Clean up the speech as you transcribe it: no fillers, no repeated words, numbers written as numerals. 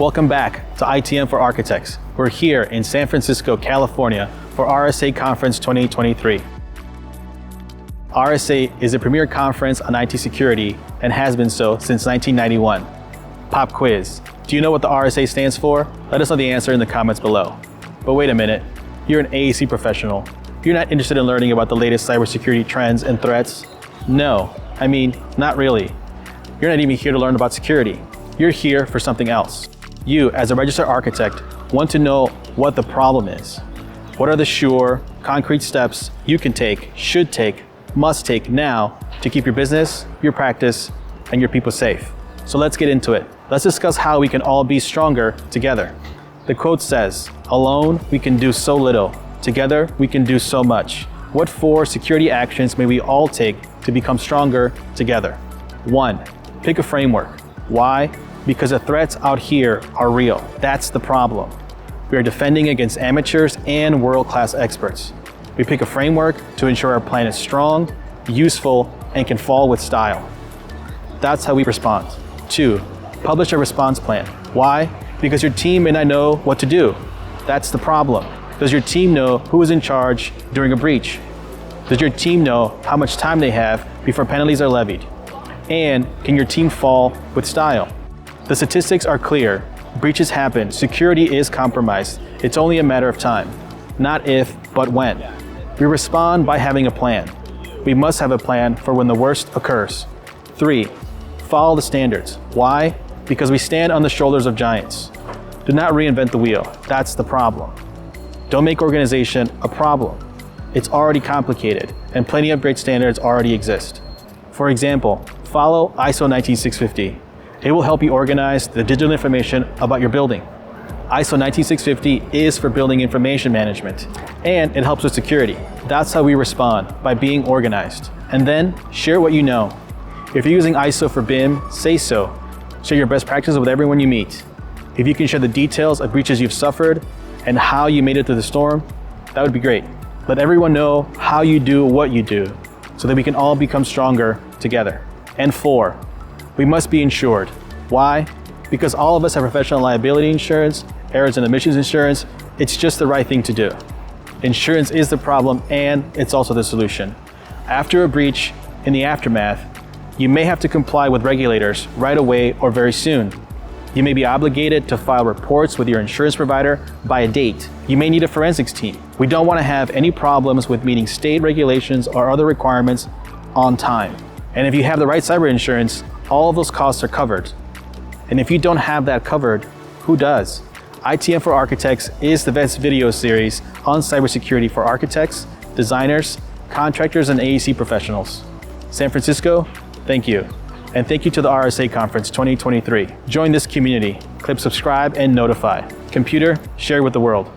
Welcome back to ITM for Architects. We're here in San Francisco, California for RSA Conference 2023. RSA is a premier conference on IT security and has been so since 1991. Pop quiz. Do you know what the RSA stands for? Let us know the answer in the comments below. But wait a minute, you're an AEC professional. You're not interested in learning about the latest cybersecurity trends and threats? No, I mean, not really. You're not even here to learn about security. You're here for something else. You, as a registered architect, want to know what the problem is. What are the sure, concrete steps you can take, should take, must take now to keep your business, your practice, and your people safe? So let's get into it. Let's discuss how we can all be stronger together. The quote says, "Alone, we can do so little. Together, we can do so much." What 4 security actions may we all take to become stronger together? 1. Pick a framework. Why? Because the threats out here are real. That's the problem. We are defending against amateurs and world-class experts. We pick a framework to ensure our plan is strong, useful, and can fall with style. That's how we respond. 2. Publish a response plan. Why? Because your team may not know what to do. That's the problem. Does your team know who is in charge during a breach? Does your team know how much time they have before penalties are levied? And can your team fall with style? The statistics are clear. Breaches happen. Security is compromised. It's only a matter of time. Not if, but when. We respond by having a plan. We must have a plan for when the worst occurs. 3. Follow the standards. Why? Because we stand on the shoulders of giants. Do not reinvent the wheel. That's the problem. Don't make organization a problem. It's already complicated, and plenty of great standards already exist. For example, follow ISO 19650. It will help you organize the digital information about your building. ISO 19650 is for building information management, and it helps with security. That's how we respond, by being organized. And then, share what you know. If you're using ISO for BIM, say so. Share your best practices with everyone you meet. If you can share the details of breaches you've suffered and how you made it through the storm, that would be great. Let everyone know how you do what you do so that we can all become stronger together. And 4, we must be insured. Why? Because all of us have professional liability insurance, errors and omissions insurance. It's just the right thing to do. Insurance is the problem, and it's also the solution. After a breach, in the aftermath, you may have to comply with regulators right away or very soon. You may be obligated to file reports with your insurance provider by a date. You may need a forensics team. We don't want to have any problems with meeting state regulations or other requirements on time. And if you have the right cyber insurance, all of those costs are covered. And if you don't have that covered, who does? ITM for Architects is the best video series on cybersecurity for architects, designers, contractors, and AEC professionals. San Francisco, thank you. And thank you to the RSA Conference 2023. Join this community. Click subscribe and notify. Computer, share with the world.